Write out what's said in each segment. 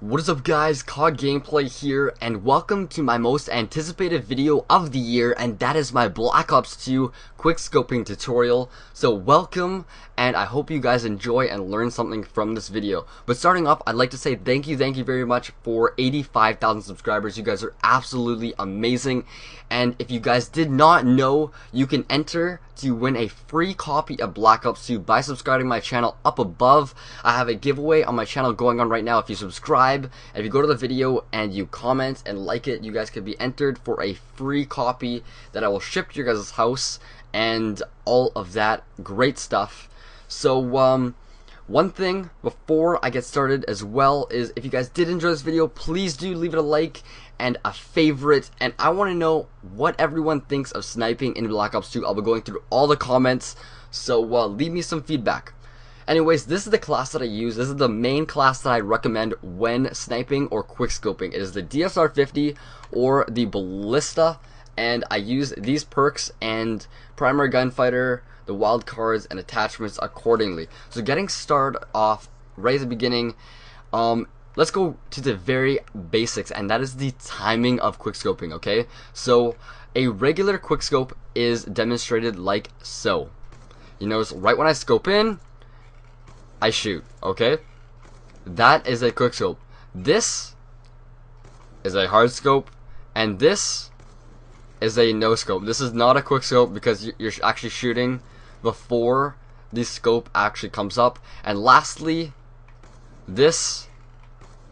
What is up guys, COD Gameplay here, and welcome to my most anticipated video of the year, and that is my Black Ops 2 quickscoping tutorial. So welcome, and I hope you guys enjoy and learn something from this video. But starting off, I'd like to say thank you very much for 85,000 subscribers. You guys are absolutely amazing, and if you guys did not know, you can enter to win a free copy of Black Ops 2 by subscribing to my channel up above. I have a giveaway on my channel going on right now. If you subscribe, and if you go to the video and you comment and like it, you guys could be entered for a free copy that I will ship to your guys' house and all of that great stuff. So one thing before I get started as well is, if you guys did enjoy this video, please do leave it a like and a favorite, and I want to know what everyone thinks of sniping in Black Ops 2. I'll be going through all the comments, so leave me some feedback. Anyways, this is the class that I use. This is the main class that I recommend when sniping or quickscoping. It is the DSR-50 or the Ballista, and I use these perks and primary gunfighter, the wild cards, and attachments accordingly. So getting started off right at the beginning, let's go to the very basics, and that is the timing of quickscoping, okay? So a regular quickscope is demonstrated like so. You notice right when I scope in, I shoot, okay? That is a quickscope. This is a hard scope, and this is a no scope. This is not a quickscope because you're actually shooting before the scope actually comes up. And lastly, this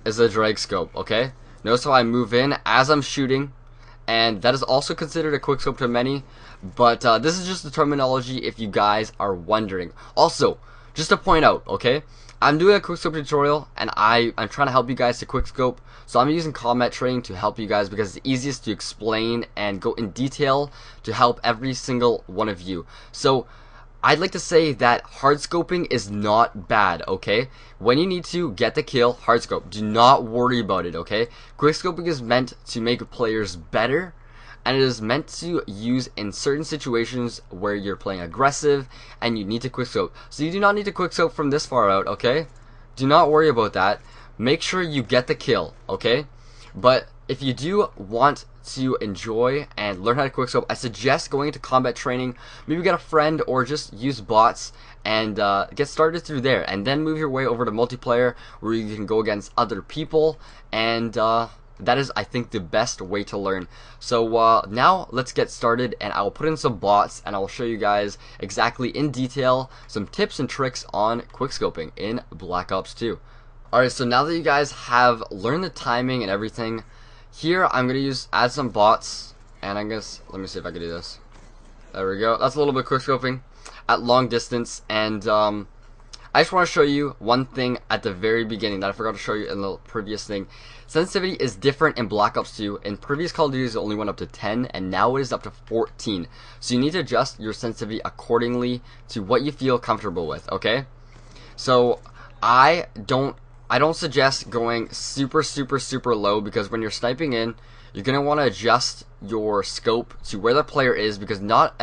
is a drag scope, okay? Notice how I move in as I'm shooting, and that is also considered a quickscope to many, but this is just the terminology if you guys are wondering. Also, just to point out, okay, I'm doing a quickscope tutorial, and I'm trying to help you guys to quickscope, so I'm using combat training to help you guys because it's easiest to explain and go in detail to help every single one of you. So I'd like to say that hard scoping is not bad, okay? When you need to get the kill, hard scope. Do not worry about it, okay? Quickscoping is meant to make players better, and it is meant to use in certain situations where you're playing aggressive and you need to quickscope. So you do not need to quickscope from this far out, okay? Do not worry about that. Make sure you get the kill, okay? But if you do want to enjoy and learn how to quickscope, I suggest going into combat training. Maybe get a friend or just use bots and get started through there, and then move your way over to multiplayer where you can go against other people, and that is, I think, the best way to learn. So now let's get started, and I'll put in some bots and I'll show you guys exactly in detail some tips and tricks on quickscoping in Black Ops 2. Alright, so now that you guys have learned the timing and everything, here I'm going to add some bots, and I guess, let me see if I can do this. There we go. That's a little bit quickscoping at long distance, and I just want to show you one thing at the very beginning that I forgot to show you in the previous thing. Sensitivity is different in Black Ops 2. In previous Call of Duty, it only went up to 10, and now it is up to 14. So you need to adjust your sensitivity accordingly to what you feel comfortable with, okay? So I don't suggest going super low, because when you're sniping in, you're going to want to adjust your scope to where the player is, because not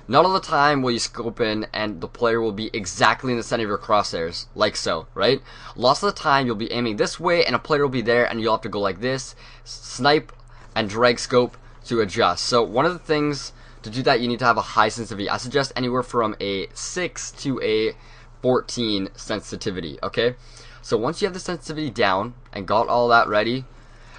all the time will you scope in and the player will be exactly in the center of your crosshairs, like so, right? Lots of the time you'll be aiming this way and a player will be there, and you'll have to go like this, snipe, and drag scope to adjust. So one of the things to do that, you need to have a high sensitivity. I suggest anywhere from a 6 to a 14 sensitivity, okay? So once you have the sensitivity down and got all that ready,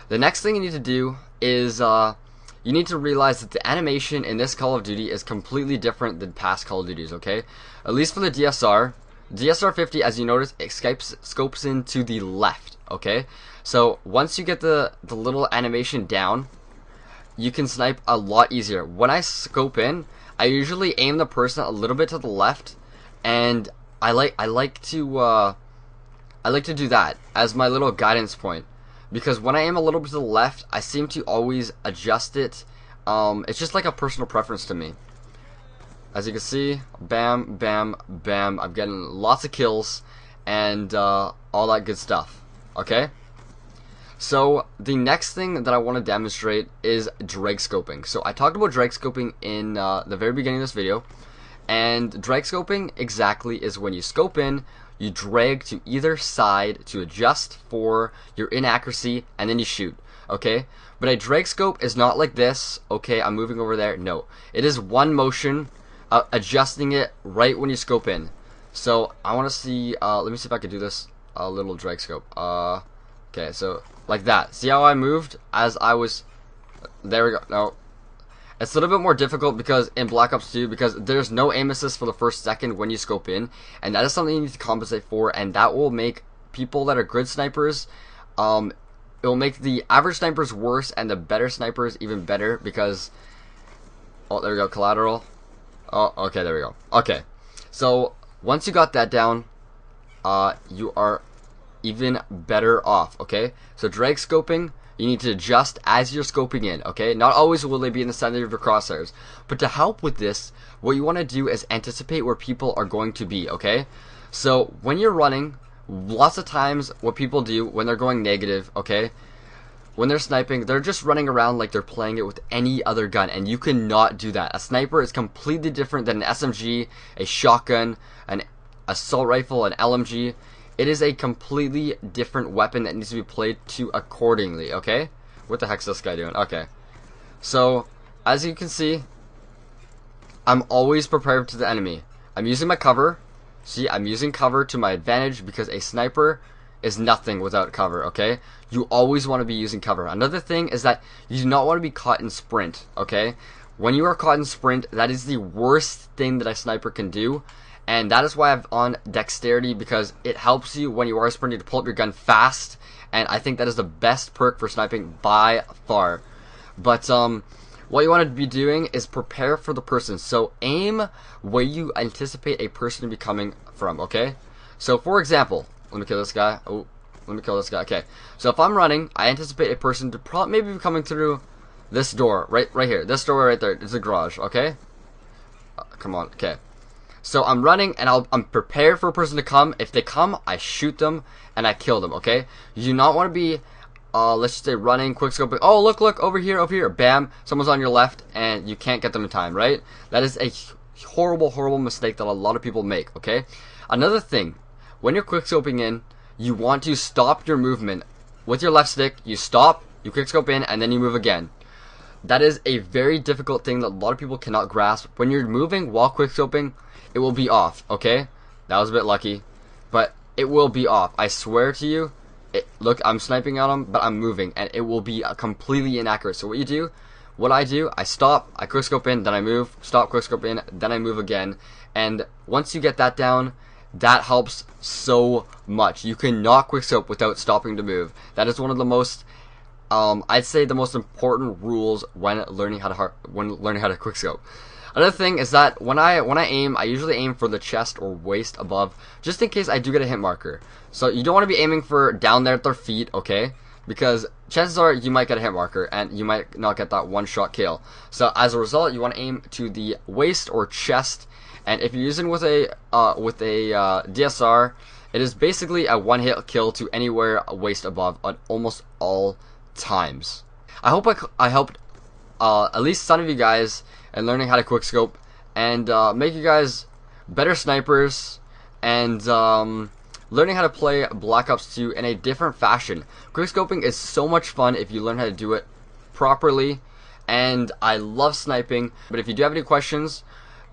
the next thing you need to do is you need to realize that the animation in this Call of Duty is completely different than past Call of Duties, okay? At least for the DSR. DSR-50, as you notice, it scopes in to the left, okay? So once you get the little animation down, you can snipe a lot easier. When I scope in, I usually aim the person a little bit to the left, and I like to do that as my little guidance point, because when I aim a little bit to the left, I seem to always adjust it. It's just like a personal preference to me. As you can see, bam, bam, bam, I'm getting lots of kills and all that good stuff, okay? So the next thing that I want to demonstrate is drag scoping. So I talked about drag scoping in the very beginning of this video, and drag scoping exactly is when you scope in, you drag to either side to adjust for your inaccuracy, and then you shoot, okay? But a drag scope is not like this, okay, I'm moving over there. No, it is one motion, adjusting it right when you scope in. So I want to see, let me see if I can do this, a little drag scope. Okay, so like that. See how I moved as I was, there we go. No, it's a little bit more difficult because in Black Ops 2, because there's no aim assist for the first second when you scope in, and that is something you need to compensate for, and that will make people that are good snipers, it will make the average snipers worse and the better snipers even better, because, oh, there we go, collateral. Oh, okay, there we go. Okay, so once you got that down, you are even better off, okay? So drag scoping, you need to adjust as you're scoping in, okay? Not always will they be in the center of your crosshairs. But to help with this, what you want to do is anticipate where people are going to be, okay? So when you're running, lots of times what people do when they're going negative, okay? When they're sniping, they're just running around like they're playing it with any other gun, and you cannot do that. A sniper is completely different than an SMG, a shotgun, an assault rifle, an LMG. It is a completely different weapon that needs to be played to accordingly, okay? What the heck's this guy doing? Okay. So, as you can see, I'm always prepared to the enemy. I'm using my cover. See, I'm using cover to my advantage because a sniper is nothing without cover, okay? You always want to be using cover. Another thing is that you do not want to be caught in sprint, okay? When you are caught in sprint, that is the worst thing that a sniper can do. And that is why I'm on dexterity, because it helps you when you are sprinting to pull up your gun fast. And I think that is the best perk for sniping by far. But what you want to be doing is prepare for the person. So aim where you anticipate a person to be coming from, okay? So for example, let me kill this guy. Oh, let me kill this guy. Okay. So if I'm running, I anticipate a person to maybe be coming through this door, right here. This door right there is a garage, okay? Come on, okay. So I'm running, and I'm prepared for a person to come. If they come, I shoot them, and I kill them, okay? You do not want to be, let's just say running, quick scoping. Oh, look, over here. Bam, someone's on your left, and you can't get them in time, right? That is a horrible mistake that a lot of people make, okay? Another thing, when you're quick scoping in, you want to stop your movement. With your left stick, you stop, you quick scope in, and then you move again. That is a very difficult thing that a lot of people cannot grasp. When you're moving while quick scoping, it will be off, okay? That was a bit lucky, but it will be off. I swear to you, look, I'm sniping at him, but I'm moving, and it will be completely inaccurate. So what I do, I stop, I quick scope in, then I move, stop, quick scope in, then I move again. And once you get that down, that helps so much. You cannot quick scope without stopping to move. That is one of the most, I'd say, the most important rules when learning how to quick scope. Another thing is that when I aim, I usually aim for the chest or waist above, just in case I do get a hit marker. So you don't want to be aiming for down there at their feet, okay? Because chances are you might get a hit marker and you might not get that one-shot kill. So as a result, you want to aim to the waist or chest. And if you're using with a DSR, it is basically a one-hit kill to anywhere waist above at almost all times. I hope I helped at least some of you guys in learning how to quick scope and make you guys better snipers and learning how to play Black Ops 2 in a different fashion. Quick scoping is so much fun if you learn how to do it properly, and I love sniping. But if you do have any questions,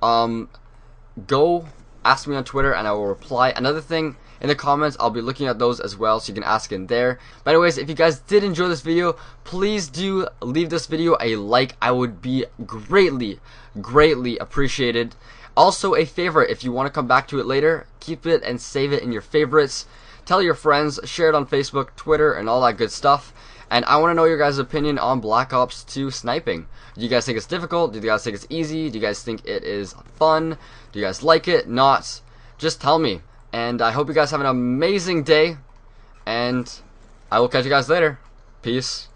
go ask me on Twitter and I will reply. Another thing, in the comments, I'll be looking at those as well, so you can ask in there. But anyways, if you guys did enjoy this video, please do leave this video a like. I would be greatly appreciated. Also, a favorite, if you want to come back to it later, keep it and save it in your favorites. Tell your friends, share it on Facebook, Twitter, and all that good stuff. And I want to know your guys' opinion on Black Ops 2 sniping. Do you guys think it's difficult? Do you guys think it's easy? Do you guys think it is fun? Do you guys like it? Not? Just tell me. And I hope you guys have an amazing day. And I will catch you guys later. Peace.